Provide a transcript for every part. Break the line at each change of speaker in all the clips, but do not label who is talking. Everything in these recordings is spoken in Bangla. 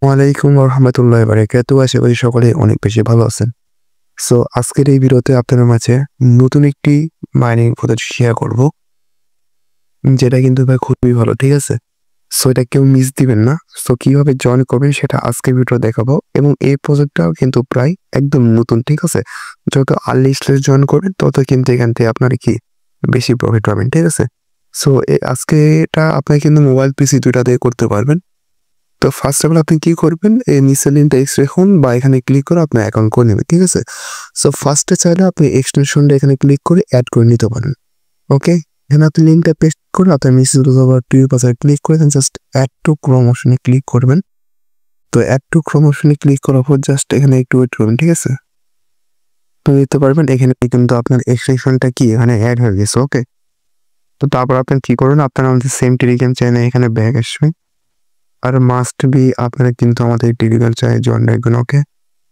ওয়ালাইকুম রহমতুল্লাহ বারাকাতু। আশা করি সকলে অনেক বেশি ভালো আছেন। সো আজকের এই ভিডিওতে আপনাদের মাঝে নতুন একটি মাইনিং পদ্ধতি শেয়ার করব, যেটা কিন্তু ভাই খুবই ভালো, ঠিক আছে? সো এটা কেউ মিস দিবেন না। সো কিভাবে জয়েন করবেন সেটা আজকে ভিডিও দেখাবো, এবং এই প্রজেক্টটাও কিন্তু প্রায় একদম নতুন, ঠিক আছে? যত আর্লি স্টেজ জয়েন করবেন তত কিন্তু এখান থেকে আপনারা কি বেশি প্রফিট পাবেন, ঠিক আছে? সো আজকে এটা আপনি কিন্তু মোবাইল পিসি দুইটা দিয়ে করতে পারবেন। তো ফার্স্ট অফ অল আপনি কি করবেন, এই নিচের লিঙ্কটা লিখুন বা এখানে ক্লিক করে আপনার অ্যাকাউন্ট করে নেবেন, ঠিক আছে? সো ফার্স্টে চাইলে আপনি এক্সটেনশনটা এখানে ক্লিক করে অ্যাড করে নিতে পারেন। ওকে, এখানে আপনি লিঙ্কটা পেস্ট করে আপনার মেসেজ ক্লিক করে জাস্ট অ্যাড টু ক্রোম অপশনে ক্লিক করবেন। তো অ্যাড টু ক্রোম অপশনে ক্লিক করার পর জাস্ট এখানে একটু ওয়েট করবেন, ঠিক আছে? তো নিতে পারবেন এখানে কিন্তু আপনার এক্সটেনশনটা কি এখানে অ্যাড হয়ে গেছে। ওকে, তো তারপর আপনি কি করবেন, আপনার আমাদের সেম টেলিগ্রাম চ্যানেলে এখানে ব্যাক আসবেন, আর মাস্ট বি আপনারা কিন্তু আমাদের টেলিগ্রাম চ্যানেলে জয়েন রাখবেন। ওকে,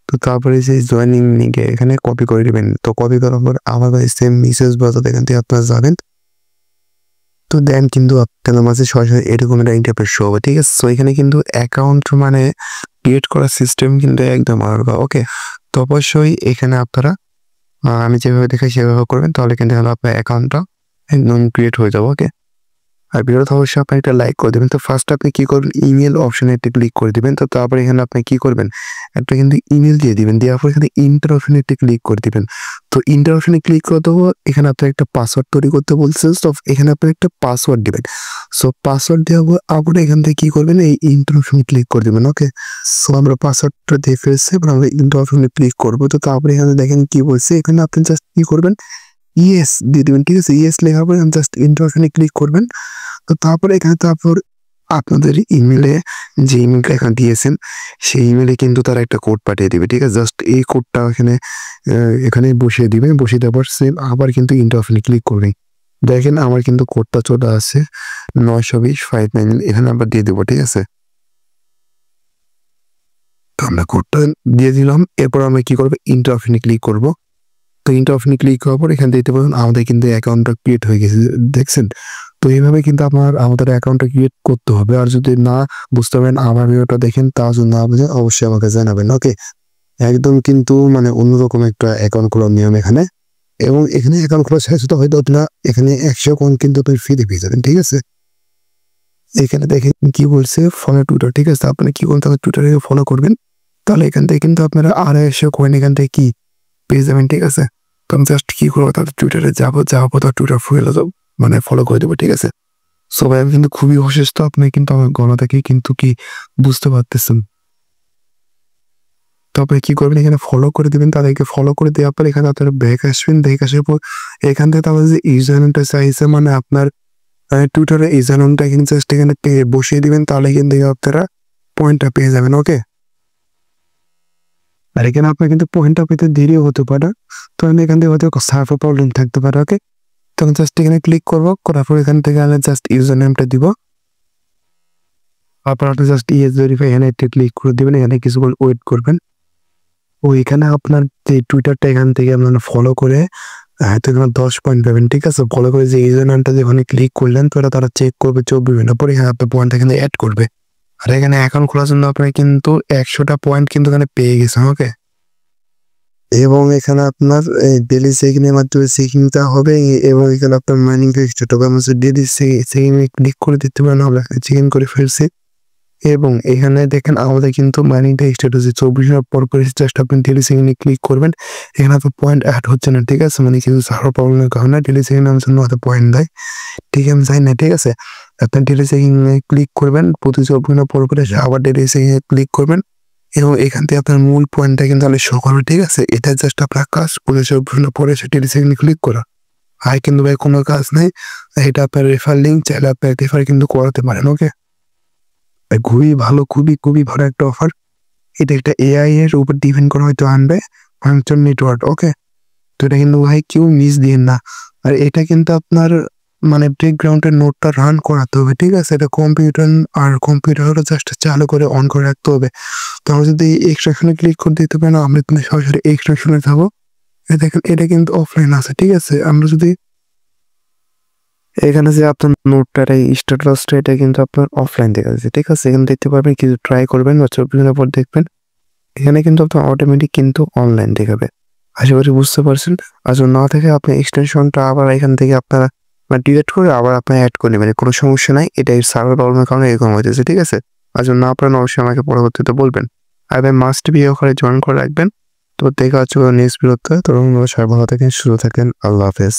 তো তারপরে যে জয়েনিং লিঙ্কে এখানে কপি করে দেবেন। তো কপি করার পর আবার সেম মেসেজ বাজাতে এখান থেকে আপনারা যাবেন। তো দেন কিন্তু আপনাদের মাঝে সরাসরি এরকম একটা ইন্টারফেস শো হবে, ঠিক আছে? সো এখানে কিন্তু অ্যাকাউন্ট মানে ক্রিয়েট করার সিস্টেম কিন্তু একদম আলাদা। ওকে, তো অবশ্যই এখানে আপনারা আমি যেভাবে দেখাই সেভাবে করবেন, তাহলে কিন্তু আপনার অ্যাকাউন্টটা একদম ক্রিয়েট হয়ে যাবে। ওকে, আর ভিডিওটা অবশ্যই আপনি একটা লাইক করে দেবেন। তো ফার্স্ট আপনি কি করবেন, ইমেল অপশনে একটা ক্লিক করে দিবেন। তো তারপরে এখানে আপনি কি করবেন, একটা কিন্তু ইমেল দিয়ে দিবেন, দেওয়ার পর এখানে ইন্টার অপশনে একটা ক্লিক করে দিবেন। তো ইন্টার অপশনে ক্লিক করতে হবে, এখানে আপনার একটা পাসওয়ার্ড তৈরি করতে বলছে। তো এখানে আপনি একটা পাসওয়ার্ড দিবেন। সো পাসওয়ার্ড দেওয়ার পর আবার এখান থেকে কি করবেন, এই ইন্টার অপশনে ক্লিক করে দিবেন। ওকে, সো আমরা পাসওয়ার্ডটা দিয়ে ফেলছি, এবার আমরা ইন্টার অপশনে ক্লিক করবো। তো তারপরে এখানে দেখেন কি বলছে, এখানে আপনি জাস্ট কি করবেন, ইয়েস দিয়ে দিবেন, ঠিক আছে? ইয়েস লেখার পরে জাস্ট ইন্টার অপশনে ক্লিক করবেন। তো তারপরে এখানে তারপর আপনাদের ইমেলে যে ইমেলটা এখানে দিয়েছেন সেই ইমেলে কিন্তু তারা একটা কোড পাঠিয়ে দিবে, ঠিক আছে? জাস্ট এই কোডটা এখানে বসিয়ে দিবে, বসিয়ে দেওয়ার পর সেম আবার কিন্তু ইন্টার অপশনে ক্লিক করবে। দেখেন আমার কিন্তু কোডটা চলে আসছে 92059, এখানে আবার দিয়ে দেবো, ঠিক আছে? তো আমরা কোডটা দিয়ে দিলাম, এরপর আমরা কি করবো, ইন্টার অপশনে ক্লিক করবো। তো ইন্টার অপশনে ক্লিক করার পর এখানে দেখতে পাবেন আমাদের কিন্তু অ্যাকাউন্টটা ক্রিয়েট হয়ে গেছে, দেখছেন? তো এইভাবে কিন্তু আমাদের অ্যাকাউন্টটা ক্রিয়েট করতে হবে। আর যদি না বুঝতে পারেন আমার ভিডিওটা দেখেন, তা যদি না বুঝেন অবশ্যই আমাকে জানাবেন। ওকে, একদম কিন্তু মানে অন্যরকম একটা অ্যাকাউন্ট খোলার নিয়ম এখানে, এবং এখানে অ্যাকাউন্ট খোলার সাথে সাথে হয়তো না এখানে 100 কোন কিন্তু আপনি ফ্রিতে পেয়ে যাবেন, ঠিক আছে? এখানে দেখেন কি বলছে, ফলো টুইটার, ঠিক আছে? আপনি কি করতে হবে, টুইটারে ফলো করবেন, তাহলে এখান থেকে কিন্তু আপনারা 250 কয়েন এখান থেকে কি পেয়ে যাবেন, ঠিক আছে? তো আমি জাস্ট কি করবো, তাদের টুইটারে যাবো তার টুইটার ফুয়েলে যাবো, মানে ফলো করে দেবো, ঠিক আছে? সো ভাই আমি কিন্তু খুবই অসুস্থ, আপনি কিন্তু আমার গলা থেকে কিন্তু কি বুঝতে পারতেছেন। তবে কি করবেন, এখানে ফলো করে দিবেন, তাদেরকে ফলো করে দেওয়ার পর এখানে আপনারা ব্যাক আসবেন। ব্যাক আসার পর এখান থেকে তাদের যে ইউজার নেমটা চাইছে, মানে আপনার টুইটারে ইউজার নেমটা এখানে জাস্ট এখানে বসিয়ে দিবেন, তাহলে কিন্তু আপনারা পয়েন্টটা পেয়ে যাবেন। ওকে, আর এখানে আপনার কিন্তু পয়েন্টটা পেতে দেরিও হতে পারে, তো আমি এখান থেকে হয়তো সার্ভার প্রবলেম থাকতে পারে। ওকে, তখন জাস্ট এখানে ক্লিক করবো, করার পর এখান থেকে আমি জাস্ট ইউজার নেমটা দিব, তারপর আপনি জাস্ট ইয়েস ভেরিফাই এখানে একটা ক্লিক করে দিবেন। এখানে কিছুক্ষণ ওয়েট করবেন। ও এখানে আপনার যে টুইটারটা এখান থেকে আপনারা ফলো করে হয়তো 10 পয়েন্ট পাবেন, ঠিক আছে? ফলো করে যে ইউজার নেমটা যেখানে ক্লিক করলেন, তো তারা চেক করবে 24 ঘন্টা পরে, এখানে আপনার পয়েন্ট এখানে অ্যাড করবে। আর এখানে অ্যাকাউন্ট খোলার জন্য আপনার কিন্তু 100টা পয়েন্ট কিন্তু এখানে পেয়ে গেছেন। ওকে, এবং এখানে আপনার ডেলি চেকিংয়ের মাধ্যমে চেকিংটা হবে, এবং এখানে আপনার মাইনিং স্টার্ট হবে। আমরা ডেলি চেকিংয়ে ক্লিক করে দিতে পারেন, আমরা চেকিং করে ফেলছি। এবং এখানে দেখেন আমাদের কিন্তু মাইনিংটা স্টার্ট হচ্ছে 24 ঘন্টা পর করে। জাস্ট আপনি ডেলি চেকিংয়ে ক্লিক করবেন, এখানে আপনার পয়েন্ট অ্যাড হচ্ছে না, ঠিক আছে? মানে কিছু সার্ভার প্রবলেমের কারণে ডেলি চেকিং আমার জন্য হয়তো পয়েন্ট দেয়, ঠিক আমি জানি না, ঠিক আছে? আপনার ডেলি চেকিংয়ে ক্লিক করবেন, প্রতি 24 ঘন্টা পর করে আবার ডেলি চেকিংয়ে ক্লিক করবেন, এবং এখান থেকে আপনার মূল পয়েন্টটা কিন্তু আমি শো করবে, ঠিক আছে? এটা জাস্ট আপনার কাজ, 24 ঘন্টা পরে সে ডেলি চেকিংয়ে ক্লিক করা। আর কিন্তু ভাই কোনো কাজ নেই, এটা আপনার রেফার লিঙ্ক, চাইলে আপনার রেফার কিন্তু করাতে পারেন। ওকে, খুবই ভালো, খুবই খুবই ভালো একটা অফার। এটা একটা এআই এর উপর ডিপেন্ড করে হয়তো আনবে ফাংশন নেটওয়ার্ক। ওকে, তো এটা কিন্তু ভাই কেউ মিস দিন না। আর এটা কিন্তু আপনার মানে ব্যাকগ্রাউন্ডের নোটটা রান করাতে হবে, ঠিক আছে? এটা কম্পিউটারটা জাস্ট চালু করে অন করে রাখতে হবে। তো আমরা যদি এক্সট্রাকশনে ক্লিক করে দিতে পারি না, আমরা কিন্তু সরাসরি এক্সট্রাকশনে যাবো। দেখেন এটা কিন্তু অফলাইন আছে, ঠিক আছে? আমরা যদি এখানে যে আপনার নোটটার এই স্ট্যাটাসটা এটা কিন্তু আপনার অফলাইন দেখা যাচ্ছে, ঠিক আছে? এখানে দেখতে পারবেন, কিছু ট্রাই করবেন বা 24 ঘন্টা পর দেখবেন এখানে কিন্তু আপনার অটোমেটিক কিন্তু অনলাইন দেখাবে। আশা করি বুঝতে পারছেন। আর যদি না থাকে আপনি এক্সটেনশনটা আবার এখান থেকে আপনারা ডিলিট করে আবার আপনার অ্যাড করে নেবেন, কোনো সমস্যা নাই। এটা সার্ভার প্রবলেমের কারণে এরকম হইতেছে, ঠিক আছে? আর যদি না পারেন অবশ্যই আমাকে পরবর্তীতে বলবেন। আর ভাই মাস্ট বি ওখানে জয়েন করে রাখবেন। তো দেখা হচ্ছে নেক্সট ভিডিওতে। তখন সবাই ভালো থাকেন, সুস্থ থাকেন। আল্লাহ হাফেজ।